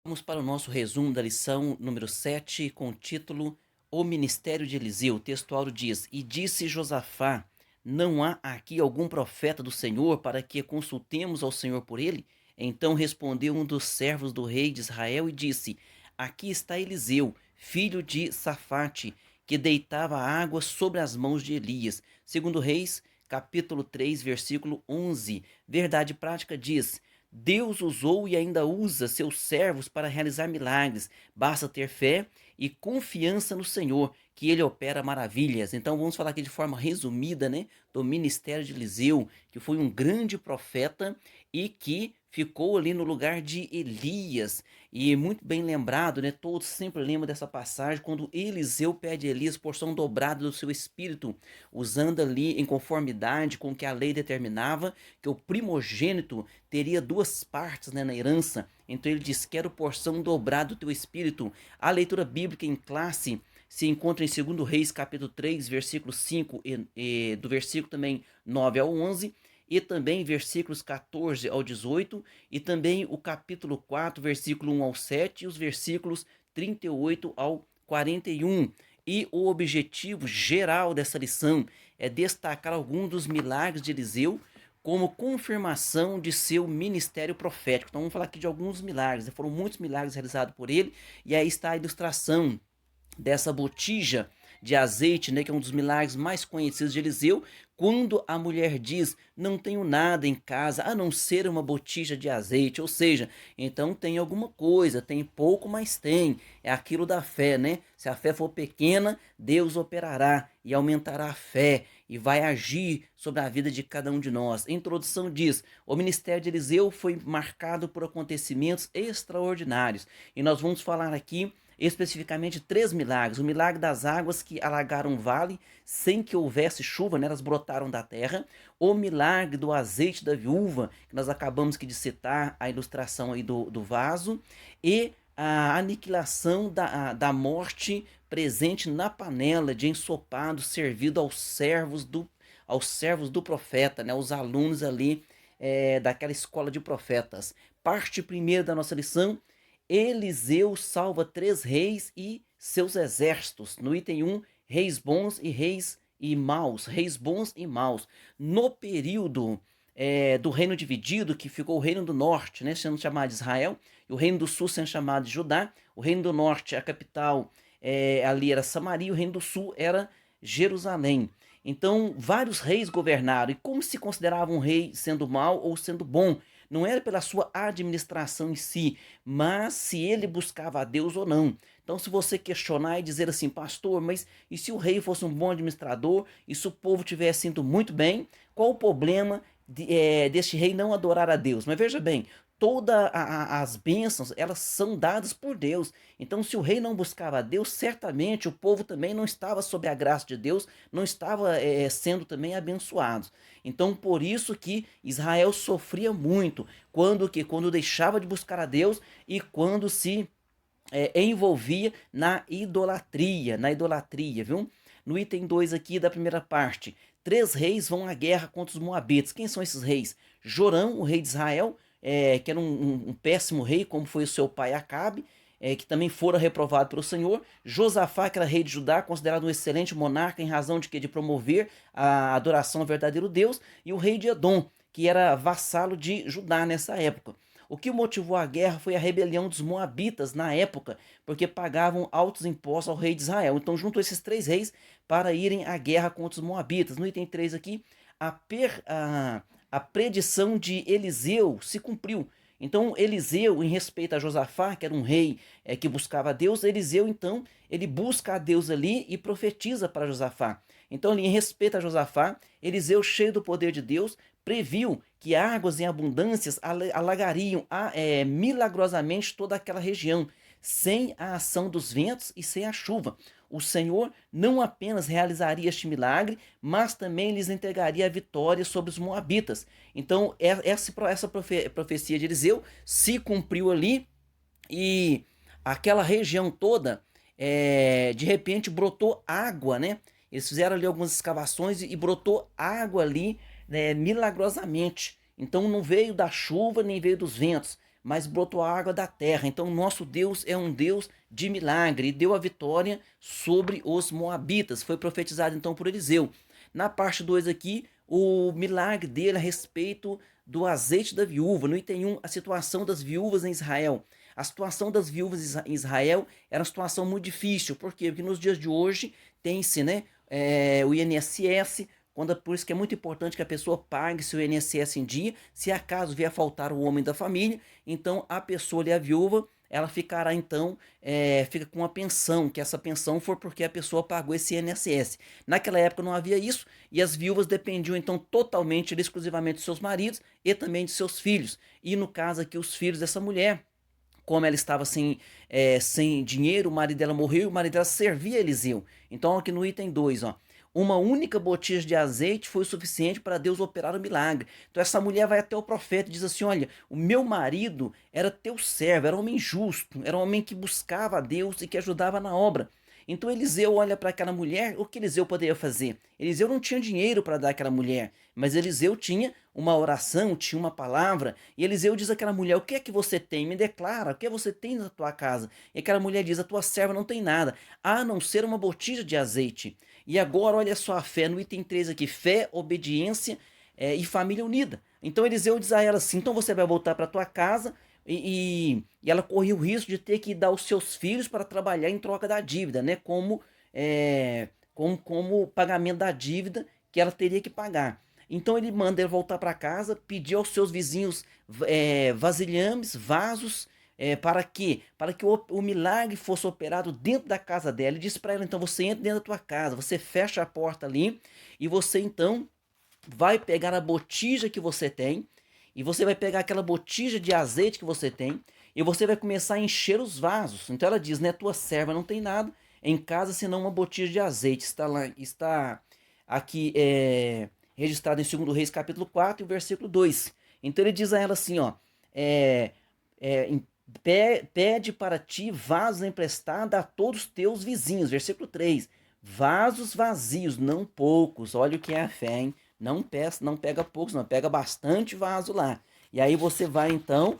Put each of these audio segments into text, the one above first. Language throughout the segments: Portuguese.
Vamos para o nosso resumo da lição número 7, com o título O Ministério de Eliseu. O texto áureo diz: E disse Josafá: Não há aqui algum profeta do Senhor para que consultemos ao Senhor por ele? Então respondeu um dos servos do rei de Israel e disse: Aqui está Eliseu, filho de Safate, que deitava água sobre as mãos de Elias. Segundo Reis, capítulo 3, versículo 11. Verdade prática diz: Deus usou e ainda usa seus servos para realizar milagres. Basta ter fé e confiança no Senhor, que ele opera maravilhas. Então vamos falar aqui de forma resumida, né, do ministério de Eliseu, que foi um grande profeta e que ficou ali no lugar de Elias. E muito bem lembrado, né? Todos sempre lembram dessa passagem quando Eliseu pede a Elias porção dobrada do seu espírito, usando ali em conformidade com o que a lei determinava, que o primogênito teria duas partes, né, na herança. Então ele diz: Quero porção dobrada do teu espírito. A leitura bíblica em classe se encontra em 2 capítulo 3, versículo 5 e do versículo também 9 ao 11, e também versículos 14 ao 18, e também o capítulo 4, versículo 1 ao 7, e os versículos 38 ao 41. E o objetivo geral dessa lição é destacar alguns dos milagres de Eliseu como confirmação de seu ministério profético. Então vamos falar aqui de alguns milagres. Foram muitos milagres realizados por ele, e aí está a ilustração dessa botija de azeite, né, que é um dos milagres mais conhecidos de Eliseu, quando a mulher diz: Não tenho nada em casa a não ser uma botija de azeite. Ou seja, então tem alguma coisa, tem pouco, mas tem. É aquilo da fé, né? Se a fé for pequena, Deus operará e aumentará a fé e vai agir sobre a vida de cada um de nós. A introdução diz: o ministério de Eliseu foi marcado por acontecimentos extraordinários, e nós vamos falar aqui especificamente três milagres: o milagre das águas que alagaram o vale sem que houvesse chuva, né? Elas brotaram da terra; o milagre do azeite da viúva, que nós acabamos de citar a ilustração aí do vaso; e a aniquilação da morte presente na panela de ensopado servido aos servos do profeta, né? Os alunos ali daquela escola de profetas. Parte primeira da nossa lição: Eliseu salva três reis e seus exércitos. No item 1, reis bons e reis e maus. Reis bons e maus. No período do reino dividido, que ficou o reino do norte, né, sendo chamado de Israel, e o reino do sul sendo chamado de Judá. O reino do norte, a capital ali era Samaria, o reino do sul era Jerusalém. Então, vários reis governaram. E como se considerava um rei sendo mau ou sendo bom? Não era pela sua administração em si, mas se ele buscava a Deus ou não. Então, se você questionar e dizer assim: pastor, mas e se o rei fosse um bom administrador, e se o povo tivesse indo muito bem, qual o problema deste rei não adorar a Deus? Mas veja bem, todas as bênçãos, elas são dadas por Deus. Então, se o rei não buscava a Deus, certamente o povo também não estava sob a graça de Deus, não estava sendo também abençoado. Então, por isso que Israel sofria muito quando deixava de buscar a Deus e quando se envolvia na idolatria, viu? No item 2 aqui da primeira parte: três reis vão à guerra contra os moabitas. Quem são esses reis? Jorão, o rei de Israel, que era um péssimo rei, como foi o seu pai Acabe, que também fora reprovado pelo Senhor. Josafá, que era rei de Judá, considerado um excelente monarca em razão de que de promover a adoração ao verdadeiro Deus. E o rei de Edom, que era vassalo de Judá nessa época. O que motivou a guerra foi a rebelião dos moabitas na época, porque pagavam altos impostos ao rei de Israel. Então juntou esses três reis para irem à guerra contra os moabitas. No item 3 aqui, a predição de Eliseu se cumpriu. Então Eliseu, em respeito a Josafá, que era um rei que buscava a Deus, Eliseu então ele busca a Deus ali e profetiza para Josafá. Então, ali, em respeito a Josafá, Eliseu, cheio do poder de Deus, previu que águas em abundâncias alagariam milagrosamente toda aquela região, sem a ação dos ventos e sem a chuva. O Senhor não apenas realizaria este milagre, mas também lhes entregaria a vitória sobre os moabitas. Então, essa profecia de Eliseu se cumpriu ali, e aquela região toda, de repente brotou água, né? Eles fizeram ali algumas escavações e brotou água ali, né, milagrosamente. Então não veio da chuva nem veio dos ventos, mas brotou a água da terra. Então, nosso Deus é um Deus de milagre e deu a vitória sobre os moabitas. Foi profetizado então por Eliseu. Na parte 2 aqui, o milagre dele a respeito do azeite da viúva. No item 1, a situação das viúvas em Israel. A situação das viúvas em Israel era uma situação muito difícil. Por quê? Porque nos dias de hoje tem-se, né, o INSS, por isso que é muito importante que a pessoa pague seu INSS em dia. Se acaso vier a faltar o homem da família, então a pessoa ali, a viúva, ela ficará então, fica com uma pensão, que essa pensão for porque a pessoa pagou esse INSS. Naquela época não havia isso, e as viúvas dependiam então totalmente, exclusivamente de seus maridos e também de seus filhos. E no caso aqui, os filhos dessa mulher, como ela estava sem dinheiro, o marido dela morreu e o marido dela servia a Eliseu. Então aqui no item 2, ó, uma única botija de azeite foi o suficiente para Deus operar o milagre. Então essa mulher vai até o profeta e diz assim: olha, o meu marido era teu servo, era um homem justo, era um homem que buscava a Deus e que ajudava na obra. Então Eliseu olha para aquela mulher, o que Eliseu poderia fazer? Eliseu não tinha dinheiro para dar àquela mulher, mas Eliseu tinha uma oração, tinha uma palavra, e Eliseu diz àquela mulher: o que é que você tem? Me declara, o que você tem na tua casa? E aquela mulher diz: a tua serva não tem nada, a não ser uma botija de azeite. E agora olha só a fé, no item 3 aqui: fé, obediência e família unida. Então Eliseu diz a ela assim: então você vai voltar para tua casa, e ela corria o risco de ter que dar os seus filhos para trabalhar em troca da dívida, né? Como pagamento da dívida que ela teria que pagar. Então ele manda ela voltar para casa, pedir aos seus vizinhos vasilhames, vasos, para quê? Para que o milagre fosse operado dentro da casa dela. Ele disse para ela: então você entra dentro da tua casa, você fecha a porta ali e você então vai pegar a botija que você tem, e você vai pegar aquela botija de azeite que você tem, e você vai começar a encher os vasos. Então ela diz, né, tua serva não tem nada em casa senão uma botija de azeite. Está aqui registrado em 2 Reis capítulo 4, versículo 2. Então ele diz a ela assim, ó, é, é, pede para ti vasos emprestados a todos os teus vizinhos. Versículo 3. Vasos vazios, não poucos. Olha o que é a fé, hein? Não pega poucos, não, pega bastante vaso lá. E aí você vai então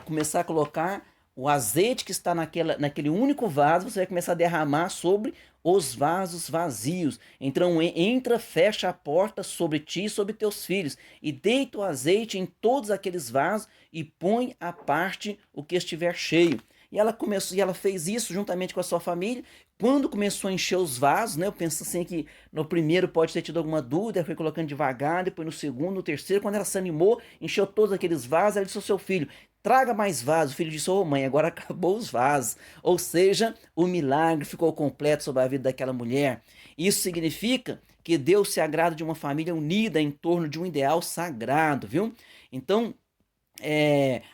começar a colocar o azeite que está naquele único vaso, você vai começar a derramar sobre os vasos vazios. Então entra, fecha a porta sobre ti e sobre teus filhos, e deita o azeite em todos aqueles vasos e põe à parte o que estiver cheio. E ela fez isso juntamente com a sua família. Quando começou a encher os vasos, né? Eu penso assim que no primeiro pode ter tido alguma dúvida, foi colocando devagar, depois no segundo, no terceiro, quando ela se animou, encheu todos aqueles vasos, ela disse ao seu filho: traga mais vasos. O filho disse: ô mãe, agora acabou os vasos. Ou seja, o milagre ficou completo sobre a vida daquela mulher. Isso significa que Deus se agrada de uma família unida em torno de um ideal sagrado, viu? Então,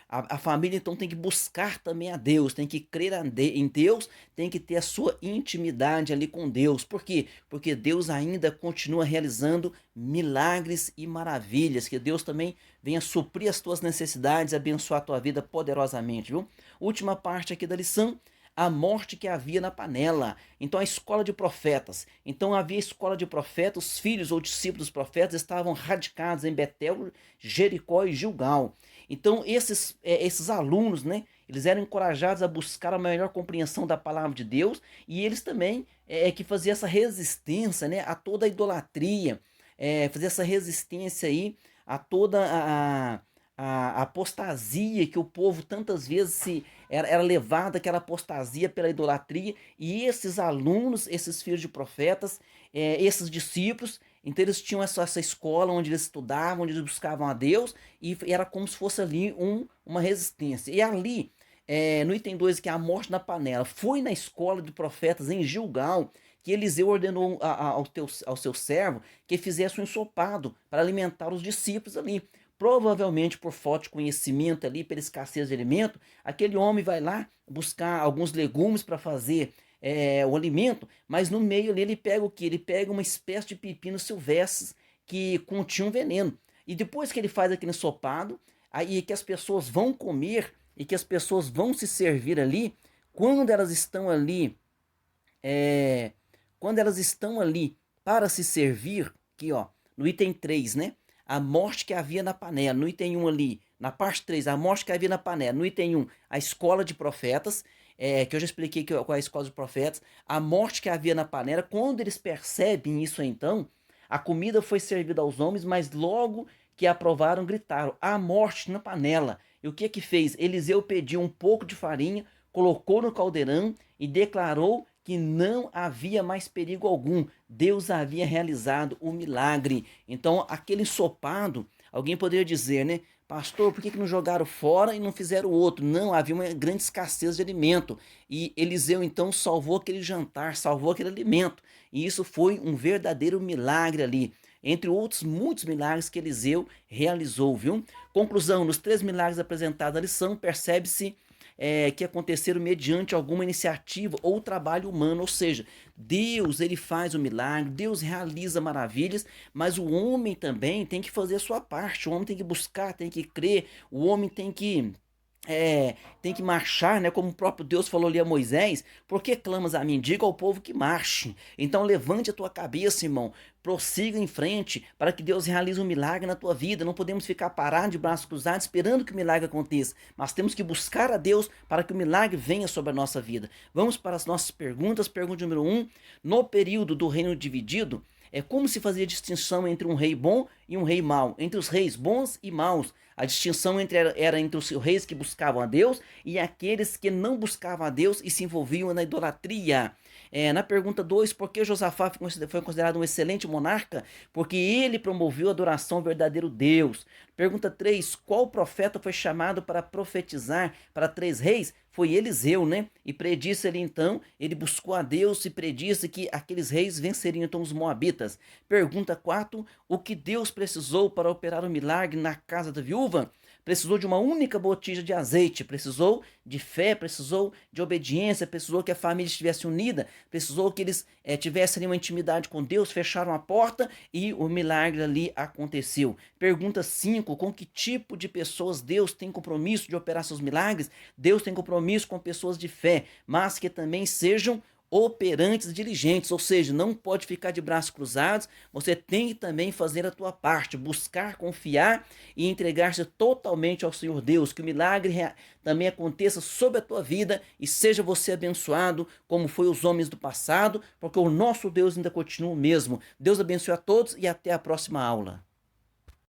a família então tem que buscar também a Deus, tem que crer em Deus, tem que ter a sua intimidade ali com Deus. Por quê? Porque Deus ainda continua realizando milagres e maravilhas, que Deus também venha suprir as tuas necessidades, abençoar a tua vida poderosamente, viu? Última parte aqui da lição: a morte que havia na panela. Então a escola de profetas. Então havia escola de profetas, os filhos ou discípulos dos profetas estavam radicados em Betel, Jericó e Gilgal. Então esses alunos, né, eles eram encorajados a buscar a melhor compreensão da palavra de Deus, e eles também que faziam essa resistência, né, a toda a idolatria, fazer essa resistência aí a toda a apostasia que o povo tantas vezes era levado àquela apostasia pela idolatria. E esses alunos, esses filhos de profetas, esses discípulos, então eles tinham essa escola onde eles estudavam, onde eles buscavam a Deus, e era como se fosse ali uma resistência. E ali, no item 2, que é a morte na panela, foi na escola de profetas em Gilgal que Eliseu ordenou ao seu servo que fizesse um ensopado para alimentar os discípulos ali. Provavelmente por falta de conhecimento ali, pela escassez de alimento, aquele homem vai lá buscar alguns legumes para fazer o alimento, mas no meio ali ele pega o que? Ele pega uma espécie de pepino silvestres que continha um veneno. E depois que ele faz aquele ensopado, aí que as pessoas vão comer e que as pessoas vão se servir ali, quando elas estão ali é, quando elas estão ali para se servir, aqui ó, no item 3, né? A morte que havia na panela. No item 1 ali, Na parte 3, a morte que havia na panela. No item 1, a escola de profetas, que eu já expliquei qual é a escola de profetas. A morte que havia na panela. Quando eles percebem isso, então, a comida foi servida aos homens, mas logo que aprovaram, gritaram: há morte na panela. E o que que fez? Eliseu pediu um pouco de farinha, colocou no caldeirão e declarou que não havia mais perigo algum. Deus havia realizado o milagre. Então, aquele ensopado, alguém poderia dizer, né? Pastor, por que não jogaram fora e não fizeram outro? Não, havia uma grande escassez de alimento. E Eliseu então salvou aquele jantar, salvou aquele alimento. E isso foi um verdadeiro milagre ali. Entre outros muitos milagres que Eliseu realizou, viu? Conclusão: nos 3 milagres apresentados na lição, percebe-se que aconteceram mediante alguma iniciativa ou trabalho humano, ou seja, Deus ele faz o milagre, Deus realiza maravilhas, mas o homem também tem que fazer a sua parte, o homem tem que buscar, tem que crer, o homem tem que marchar, né? Como o próprio Deus falou ali a Moisés: por que clamas a mim? Diga ao povo que marche. Então levante a tua cabeça, irmão, prossiga em frente para que Deus realize um milagre na tua vida. Não podemos ficar parados de braços cruzados esperando que o milagre aconteça, mas temos que buscar a Deus para que o milagre venha sobre a nossa vida. Vamos para as nossas perguntas. Pergunta número 1: no período do reino dividido, como se fazia a distinção entre um rei bom e um rei mau, entre os reis bons e maus? A distinção era entre os reis que buscavam a Deus e aqueles que não buscavam a Deus e se envolviam na idolatria. Na pergunta 2, por que Josafá foi considerado um excelente monarca? Porque ele promoveu a adoração ao verdadeiro Deus. Pergunta 3, qual profeta foi chamado para profetizar para 3 reis? Foi Eliseu, né? E predisse ele então, ele buscou a Deus e predisse que aqueles reis venceriam então os moabitas. Pergunta 4, o que Deus precisou para operar o milagre na casa da viúva? Precisou de uma única botija de azeite, precisou de fé, precisou de obediência, precisou que a família estivesse unida, precisou que eles tivessem ali uma intimidade com Deus, fecharam a porta e o milagre ali aconteceu. Pergunta 5, com que tipo de pessoas Deus tem compromisso de operar seus milagres? Deus tem compromisso com pessoas de fé, mas que também sejam operantes diligentes, ou seja, não pode ficar de braços cruzados, você tem que também fazer a tua parte, buscar, confiar e entregar-se totalmente ao Senhor Deus, que o milagre também aconteça sobre a tua vida e seja você abençoado como foi os homens do passado, porque o nosso Deus ainda continua o mesmo. Deus abençoe a todos e até a próxima aula.